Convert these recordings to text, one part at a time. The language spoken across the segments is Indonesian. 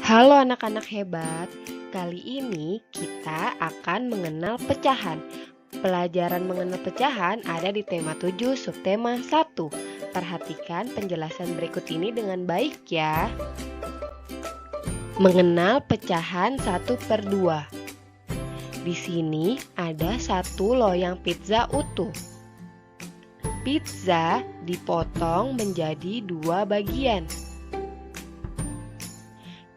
Halo anak-anak hebat, kali ini kita akan mengenal pecahan. Pelajaran mengenal pecahan ada di tema 7 subtema 1. Perhatikan penjelasan berikut ini dengan baik ya. Mengenal pecahan 1/2. Di sini ada satu loyang pizza utuh. Pizza dipotong menjadi 2 bagian.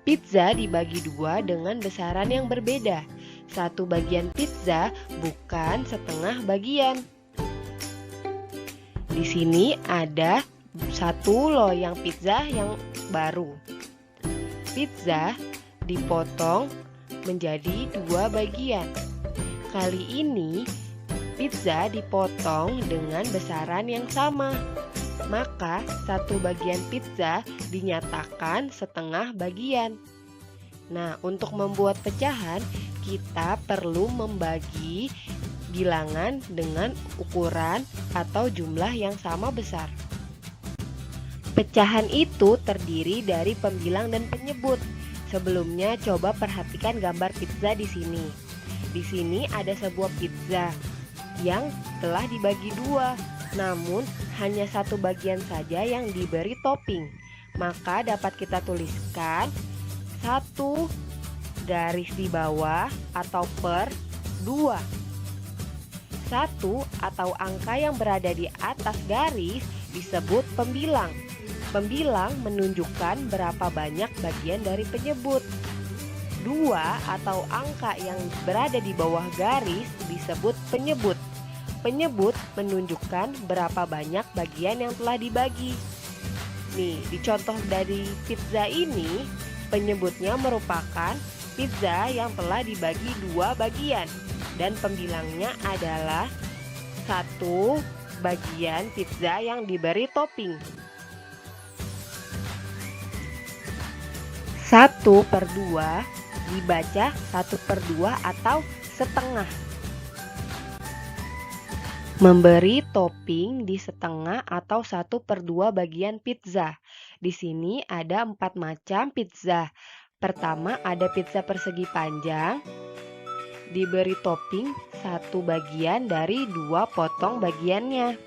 Pizza dibagi 2 dengan besaran yang berbeda. Satu bagian pizza bukan setengah bagian. Di sini ada satu loyang pizza yang baru. Pizza dipotong menjadi 2 bagian. Kali ini pizza dipotong dengan besaran yang sama. Maka satu bagian pizza dinyatakan setengah bagian. Nah, untuk membuat pecahan, kita perlu membagi bilangan dengan ukuran atau jumlah yang sama besar. Pecahan itu terdiri dari pembilang dan penyebut. Sebelumnya, coba perhatikan gambar pizza di sini. Di sini ada sebuah pizza yang telah dibagi 2. Namun hanya satu bagian saja yang diberi topping. Maka dapat kita tuliskan 1 garis di bawah atau per 2. 1 atau angka yang berada di atas garis disebut pembilang. Pembilang menunjukkan berapa banyak bagian dari penyebut. 2 atau angka yang berada di bawah garis disebut penyebut. Penyebut menunjukkan berapa banyak bagian yang telah dibagi. Nih, di contoh dari pizza ini, penyebutnya merupakan pizza yang telah dibagi 2 bagian. Dan pembilangnya adalah 1 bagian pizza yang diberi topping. 1/2 dibaca 1/2 atau setengah. Memberi topping di setengah atau 1/2 bagian pizza. Di sini ada 4 macam pizza. Pertama ada pizza persegi panjang, diberi topping 1 bagian dari 2 potong bagiannya.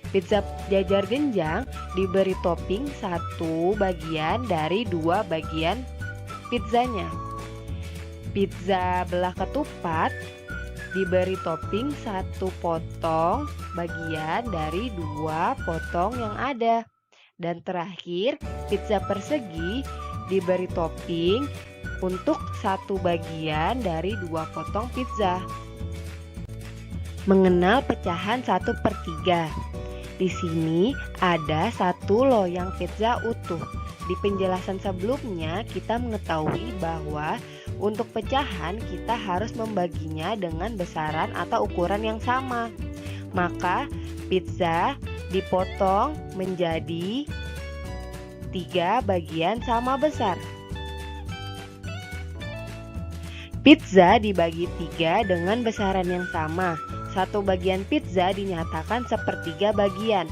Pizza jajar genjang diberi topping 1 bagian dari 2 bagian pizzanya. Pizza belah ketupat diberi topping 1 potong bagian dari 2 potong yang ada. Dan terakhir, pizza persegi diberi topping untuk 1 bagian dari 2 potong pizza. Mengenal pecahan 1/3. Di sini ada 1 loyang pizza utuh. Di penjelasan sebelumnya kita mengetahui bahwa untuk pecahan kita harus membaginya dengan besaran atau ukuran yang sama. Maka pizza dipotong menjadi 3 bagian sama besar. Pizza dibagi 3 dengan besaran yang sama. Satu bagian pizza dinyatakan 1/3 bagian.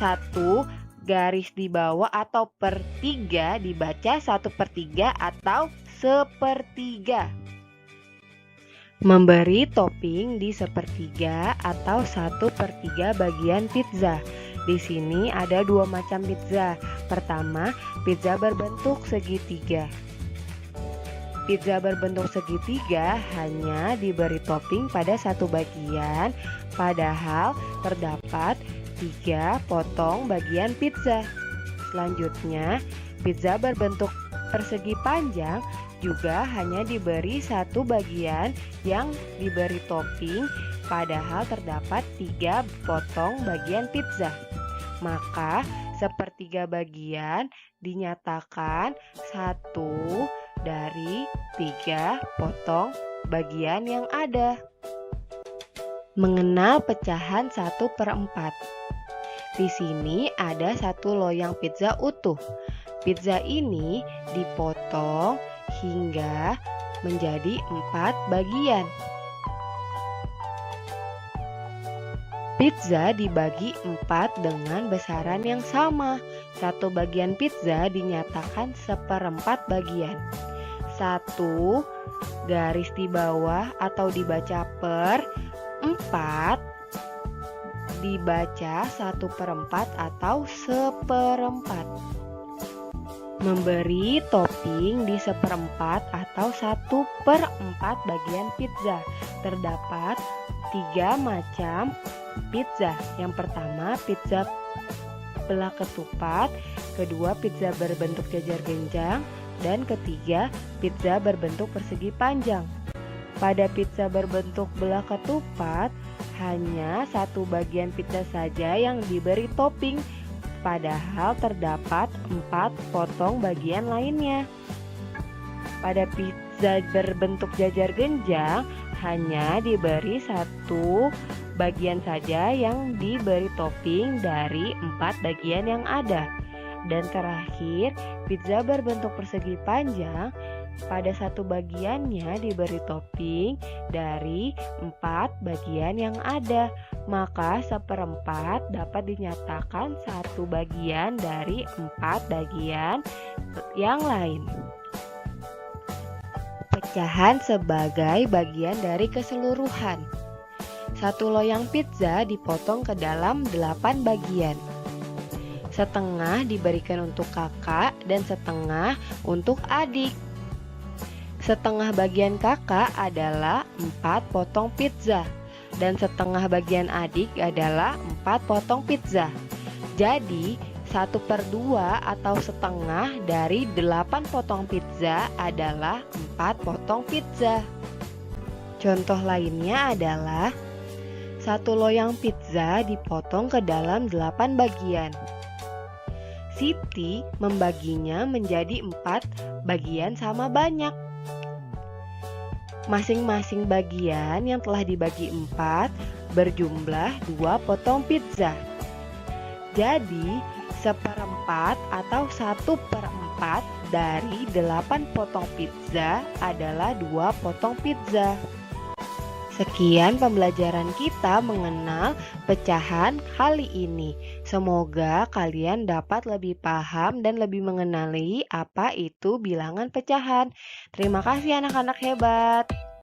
1 garis di bawah atau per 3 dibaca 1/3 atau 1/3. Memberi topping di 1/3 atau 1/3 bagian pizza. Di sini ada 2 macam pizza. Pertama, pizza berbentuk segitiga. Pizza berbentuk segitiga hanya diberi topping pada 1 bagian, padahal terdapat 3 potong bagian pizza. Selanjutnya, pizza berbentuk persegi panjang juga hanya diberi 1 bagian yang diberi topping, padahal terdapat 3 potong bagian pizza. Maka 1/3 bagian dinyatakan 1 dari 3 potong bagian yang ada. Mengenal pecahan 1/4. Di sini ada 1 loyang pizza utuh. Pizza ini dipotong hingga menjadi 4 bagian. Pizza dibagi 4 dengan besaran yang sama. Satu bagian pizza dinyatakan seperempat bagian. 1 garis di bawah atau dibaca per 4 dibaca 1/4 atau seperempat. Memberi topping di 1/4 atau 1/4 bagian pizza. Terdapat 3 macam pizza. Yang pertama pizza belah ketupat, kedua pizza berbentuk jajar genjang, dan ketiga pizza berbentuk persegi panjang. Pada pizza berbentuk belah ketupat, hanya satu bagian pizza saja yang diberi topping, padahal terdapat 4 potong bagian lainnya. Pada pizza berbentuk jajar genjang, hanya diberi satu bagian saja yang diberi topping dari 4 bagian yang ada. Dan terakhir, pizza berbentuk persegi panjang, pada satu bagiannya diberi topping dari 4 bagian yang ada. Maka 1/4 dapat dinyatakan satu bagian dari 4 bagian yang lain. Pecahan sebagai bagian dari keseluruhan. Satu loyang pizza dipotong ke dalam 8 bagian. Setengah diberikan untuk kakak dan setengah untuk adik. Setengah bagian kakak adalah 4 potong pizza dan setengah bagian adik adalah 4 potong pizza. Jadi 1/2 atau setengah dari 8 potong pizza adalah 4 potong pizza. Contoh lainnya adalah satu loyang pizza dipotong ke dalam 8 bagian. Siti membaginya menjadi 4 bagian sama banyak. Masing-masing bagian yang telah dibagi 4 berjumlah 2 potong pizza. Jadi 1/4 atau 1/4 dari 8 potong pizza adalah 2 potong pizza. Sekian pembelajaran kita mengenal pecahan kali ini. Semoga kalian dapat lebih paham dan lebih mengenali apa itu bilangan pecahan. Terima kasih anak-anak hebat.